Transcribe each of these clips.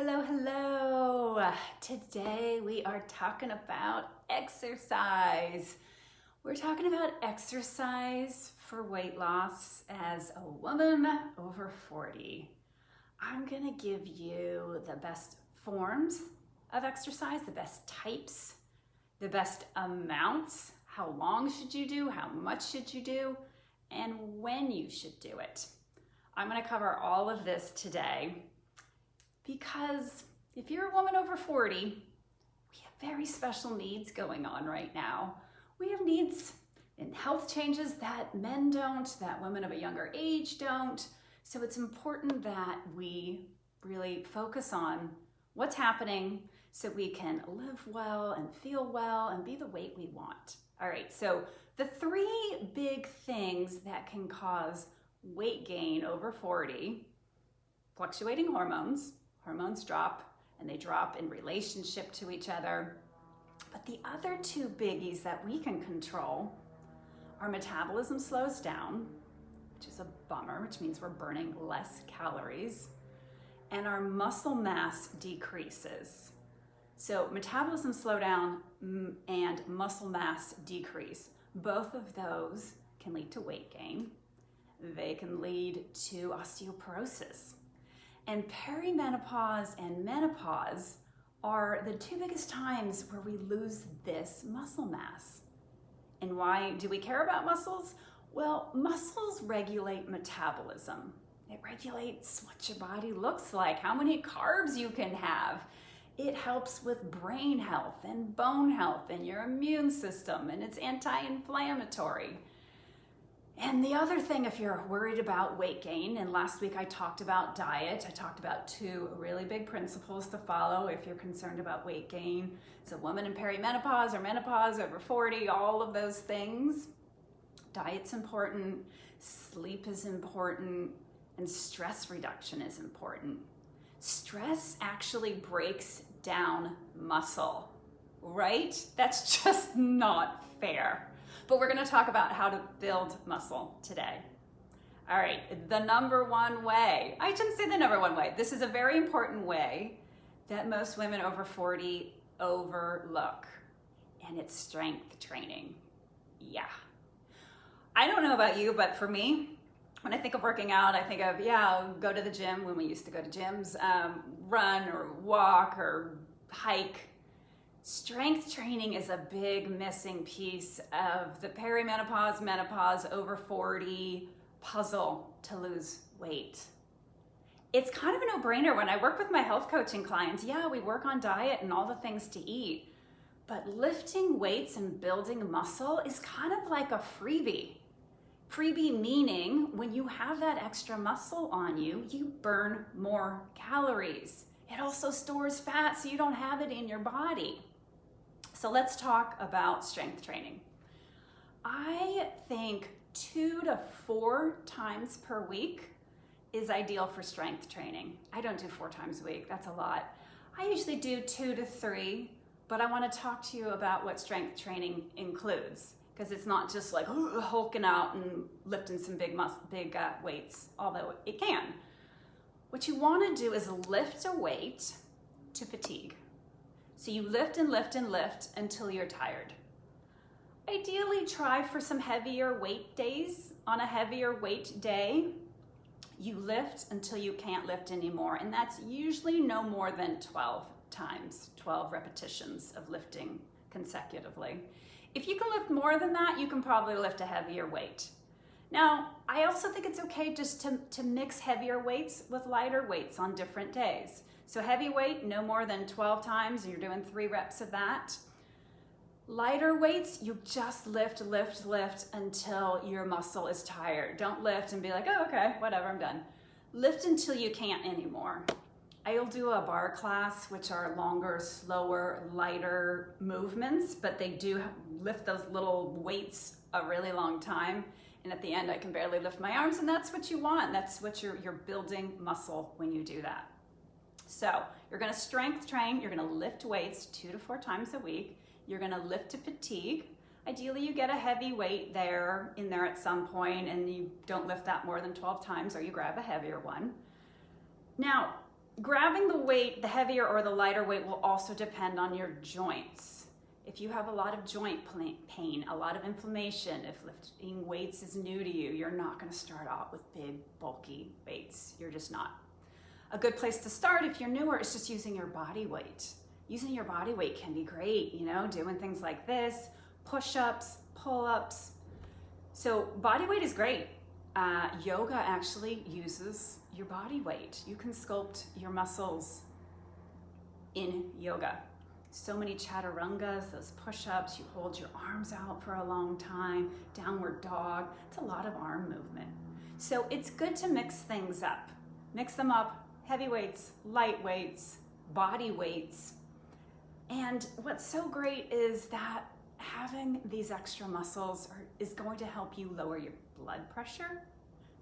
Hello, hello. Today we are talking about exercise. We're talking about exercise for weight loss as a woman over 40. I'm gonna give you the best forms of exercise, the best types, the best amounts. How long should you do? How much should you do? And when you should do it. I'm gonna cover all of this today. Because if you're a woman over 40, we have very special needs going on right now. We have needs and health changes that men don't, that women of a younger age don't. So it's important that we really focus on what's happening so we can live well and feel well and be the weight we want. All right, so the three big things that can cause weight gain over 40: fluctuating hormones. Hormones drop, and they drop in relationship to each other. But the other two biggies that we can control, our metabolism slows down, which is a bummer, which means we're burning less calories, and our muscle mass decreases. So metabolism slow down and muscle mass decrease. Both of those can lead to weight gain. They can lead to osteoporosis. And perimenopause and menopause are the two biggest times where we lose this muscle mass. And why do we care about muscles? Well, muscles regulate metabolism. It regulates what your body looks like, how many carbs you can have. It helps with brain health and bone health and your immune system, and it's anti-inflammatory. And the other thing, if you're worried about weight gain, and last week I talked about diet, I talked about two really big principles to follow if you're concerned about weight gain. So women in perimenopause or menopause over 40, all of those things. Diet's important, sleep is important, and stress reduction is important. Stress actually breaks down muscle, right? That's just not fair. But we're going to talk about how to build muscle today. All right, the number one way. I shouldn't say the number one way. This is a very important way that most women over 40 overlook, and it's strength training. Yeah. I don't know about you, but for me, when I think of working out, I think of, I'll go to the gym when we used to go to gyms, run or walk or hike. Strength training is a big missing piece of the perimenopause, menopause, over 40 puzzle to lose weight. It's kind of a no-brainer. When I work with my health coaching clients, we work on diet and all the things to eat, but lifting weights and building muscle is kind of like a freebie. Freebie meaning when you have that extra muscle on you, you burn more calories. It also stores fat so you don't have it in your body. So let's talk about strength training. I think 2 to 4 times per week is ideal for strength training. I don't do 4 times a week, that's a lot. I usually do 2 to 3, but I want to talk to you about what strength training includes, because it's not just like hulking out and lifting some big weights, although it can. What you want to do is lift a weight to fatigue. So you lift and lift and lift until you're tired. Ideally, try for some heavier weight days. On a heavier weight day, you lift until you can't lift anymore, and that's usually no more than 12 times, 12 repetitions of lifting consecutively. If you can lift more than that, you can probably lift a heavier weight. Now, I also think it's okay just to mix heavier weights with lighter weights on different days. So heavy weight, no more than 12 times, and you're doing 3 reps of that. Lighter weights, you just lift until your muscle is tired. Don't lift and be like, oh, okay, whatever, I'm done. Lift until you can't anymore. I'll do a bar class, which are longer, slower, lighter movements, but they do lift those little weights a really long time. And at the end, I can barely lift my arms, and that's what you want. That's what you're building muscle when you do that. So you're going to strength train, you're going to lift weights 2 to 4 times a week. You're going to lift to fatigue. Ideally, you get a heavy weight in there at some point, and you don't lift that more than 12 times, or you grab a heavier one. Now, grabbing the weight, the heavier or the lighter weight, will also depend on your joints. If you have a lot of joint pain, a lot of inflammation, if lifting weights is new to you, you're not going to start out with big, bulky weights. You're just not. A good place to start if you're newer is just using your body weight. Using your body weight can be great, you know, doing things like this, push-ups, pull-ups. So body weight is great. Yoga actually uses your body weight. You can sculpt your muscles in yoga. So many chaturangas, those push-ups, you hold your arms out for a long time, downward dog. It's a lot of arm movement. So it's good to mix things up. Mix them up, heavy weights, light weights, body weights. And what's so great is that having these extra muscles is going to help you lower your blood pressure,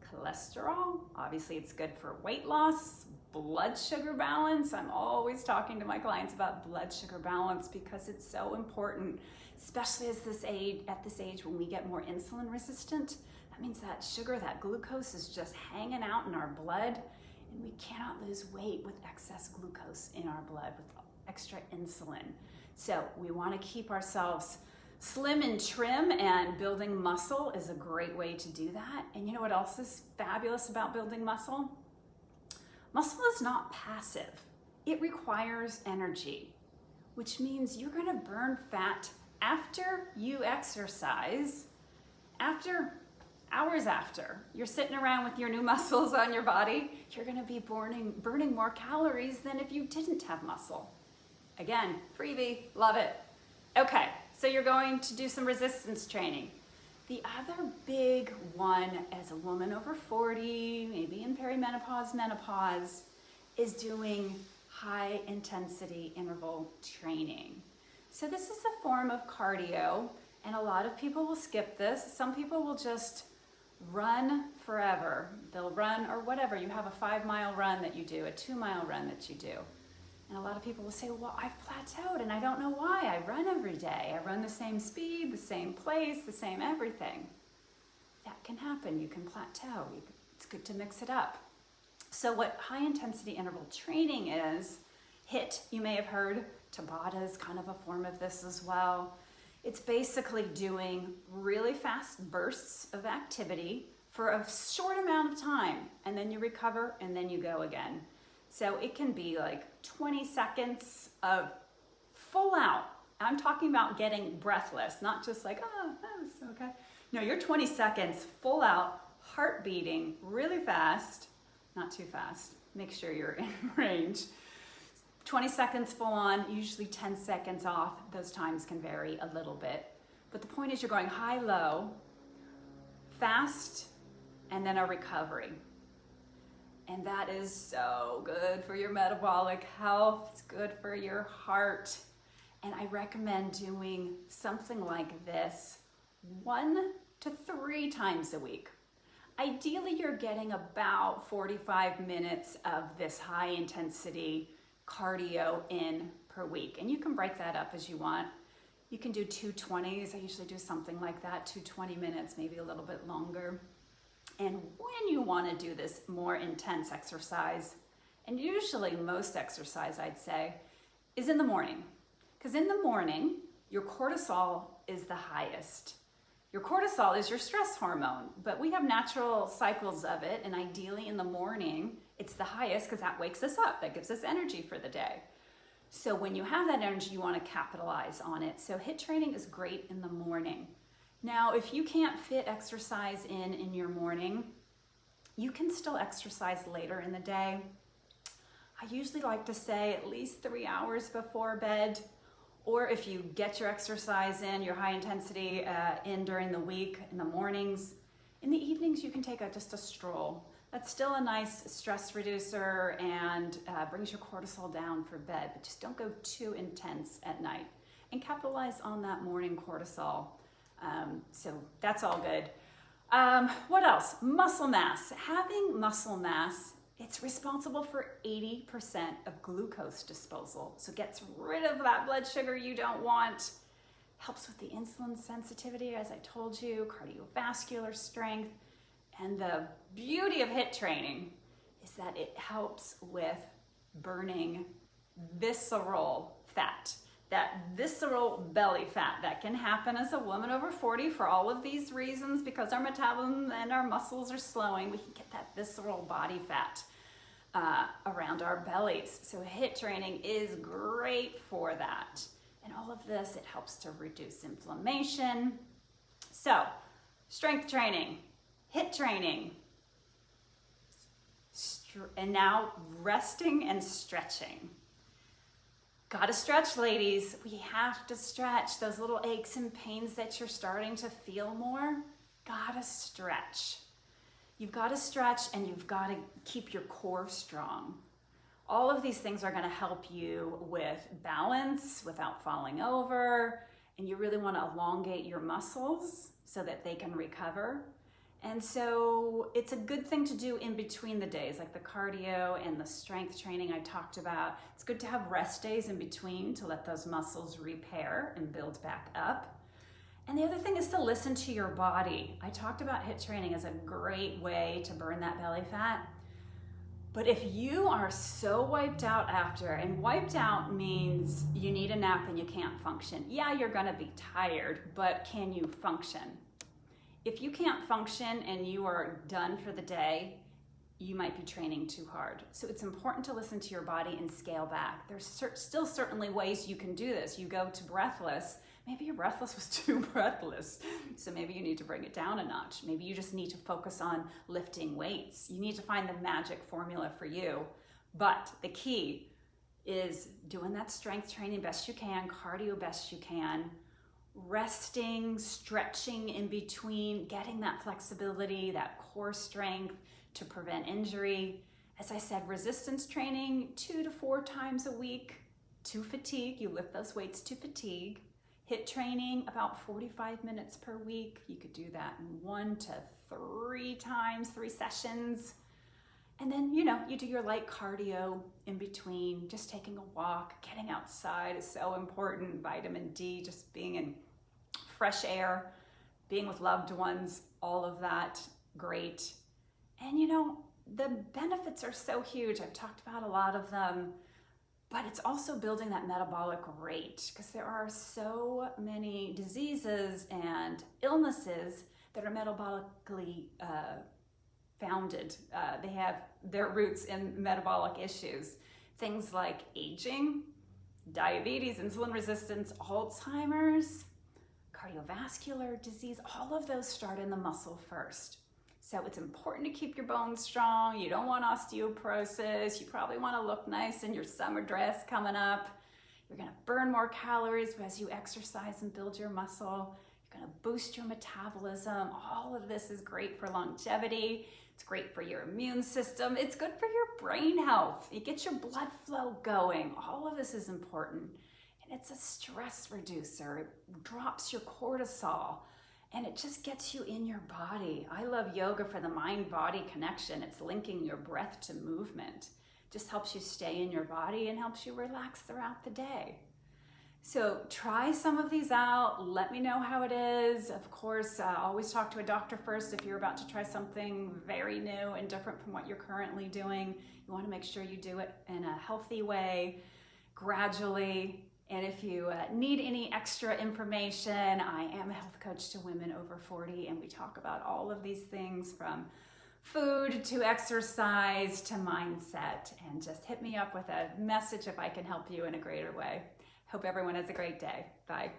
cholesterol. Obviously, it's good for weight loss, blood sugar balance. I'm always talking to my clients about blood sugar balance because it's so important, especially at this age when we get more insulin resistant. That means that sugar, that glucose is just hanging out in our blood, and we cannot lose weight with excess glucose in our blood, with extra insulin. So we want to keep ourselves slim and trim, and building muscle is a great way to do that. And you know what else is fabulous about building muscle? Muscle is not passive. It requires energy, which means you're going to burn fat after you exercise, hours after. You're sitting around with your new muscles on your body, you're going to be burning more calories than if you didn't have muscle. Again, freebie, love it. Okay, so you're going to do some resistance training. The other big one as a woman over 40, maybe in perimenopause, menopause, is doing high intensity interval training. So this is a form of cardio, and a lot of people will skip this. Some people will just run forever. They'll run, or whatever, you have a 5-mile run that you do, a 2-mile run that you do. And a lot of people will say, well, I've plateaued and I don't know why. I run every day. I run the same speed, the same place, the same everything. That can happen. You can plateau. It's good to mix it up. So what high intensity interval training is, HIIT, you may have heard, Tabata is kind of a form of this as well. It's basically doing really fast bursts of activity for a short amount of time, and then you recover and then you go again. So it can be like 20 seconds of full out. I'm talking about getting breathless, not just like, oh, that's okay. No, you're 20 seconds full out, heart beating really fast, not too fast. Make sure you're in range. 20 seconds full on, usually 10 seconds off. Those times can vary a little bit. But the point is you're going high, low, fast, and then a recovery. And that is so good for your metabolic health. It's good for your heart. And I recommend doing something like this 1 to 3 times a week. Ideally, you're getting about 45 minutes of this high intensity cardio in per week. And you can break that up as you want. You can do 2 20s. I usually do something like that, 2 20 minutes, maybe a little bit longer. And when you want to do this more intense exercise, and usually most exercise I'd say, is in the morning. Because in the morning, your cortisol is the highest. Your cortisol is your stress hormone, but we have natural cycles of it, and ideally in the morning, it's the highest because that wakes us up, that gives us energy for the day. So when you have that energy, you want to capitalize on it. So HIIT training is great in the morning. Now, if you can't fit exercise in your morning, you can still exercise later in the day. I usually like to say at least 3 hours before bed, or if you get your exercise in, your high intensity in during the week, in the mornings. In the evenings, you can take just a stroll. That's still a nice stress reducer and brings your cortisol down for bed, but just don't go too intense at night. And capitalize on that morning cortisol. So that's all good. What else? Muscle mass. Having muscle mass, it's responsible for 80% of glucose disposal. So it gets rid of that blood sugar you don't want. Helps with the insulin sensitivity, as I told you, cardiovascular strength. And the beauty of HIIT training is that it helps with burning visceral fat. That visceral belly fat that can happen as a woman over 40 for all of these reasons, because our metabolism and our muscles are slowing. We can get that visceral body fat around our bellies. So HIIT training is great for that. And all of this, it helps to reduce inflammation. So strength training, HIIT training, and now resting and stretching. Gotta stretch, ladies. We have to stretch. Those little aches and pains that you're starting to feel more, gotta stretch. You've got to stretch, and you've got to keep your core strong. All of these things are going to help you with balance without falling over, and you really want to elongate your muscles so that they can recover. And so it's a good thing to do in between the days, like the cardio and the strength training I talked about. It's good to have rest days in between to let those muscles repair and build back up. And the other thing is to listen to your body. I talked about HIIT training as a great way to burn that belly fat. But if you are so wiped out after, and wiped out means you need a nap and you can't function. Yeah, you're gonna be tired, but can you function? If you can't function and you are done for the day, you might be training too hard. So it's important to listen to your body and scale back. There's still certainly ways you can do this. You go to breathless. Maybe your breathless was too breathless. So maybe you need to bring it down a notch. Maybe you just need to focus on lifting weights. You need to find the magic formula for you. But the key is doing that strength training best you can, cardio best you can, resting, stretching in between, getting that flexibility, that core strength to prevent injury. As I said, resistance training 2 to 4 times a week to fatigue. You lift those weights to fatigue. HIIT training about 45 minutes per week. You could do that in 1 to 3 times, 3 sessions. And then, you do your light cardio in between, just taking a walk, getting outside is so important. Vitamin D, just being in fresh air, being with loved ones, all of that, great. And the benefits are so huge. I've talked about a lot of them, but it's also building that metabolic rate, because there are so many diseases and illnesses that are metabolically founded. They have their roots in metabolic issues. Things like aging, diabetes, insulin resistance, Alzheimer's, cardiovascular disease, all of those start in the muscle first. So it's important to keep your bones strong. You don't want osteoporosis. You probably want to look nice in your summer dress coming up. You're going to burn more calories as you exercise and build your muscle. You're going to boost your metabolism. All of this is great for longevity. It's great for your immune system. It's good for your brain health. It gets your blood flow going. All of this is important. And it's a stress reducer. It drops your cortisol. And it just gets you in your body. I love yoga for the mind-body connection. It's linking your breath to movement. Just helps you stay in your body and helps you relax throughout the day. So try some of these out. Let me know how it is. Of course, always talk to a doctor first if you're about to try something very new and different from what you're currently doing. You want to make sure you do it in a healthy way, gradually. And if you need any extra information, I am a health coach to women over 40, and we talk about all of these things from food to exercise to mindset. And just hit me up with a message if I can help you in a greater way. Hope everyone has a great day. Bye.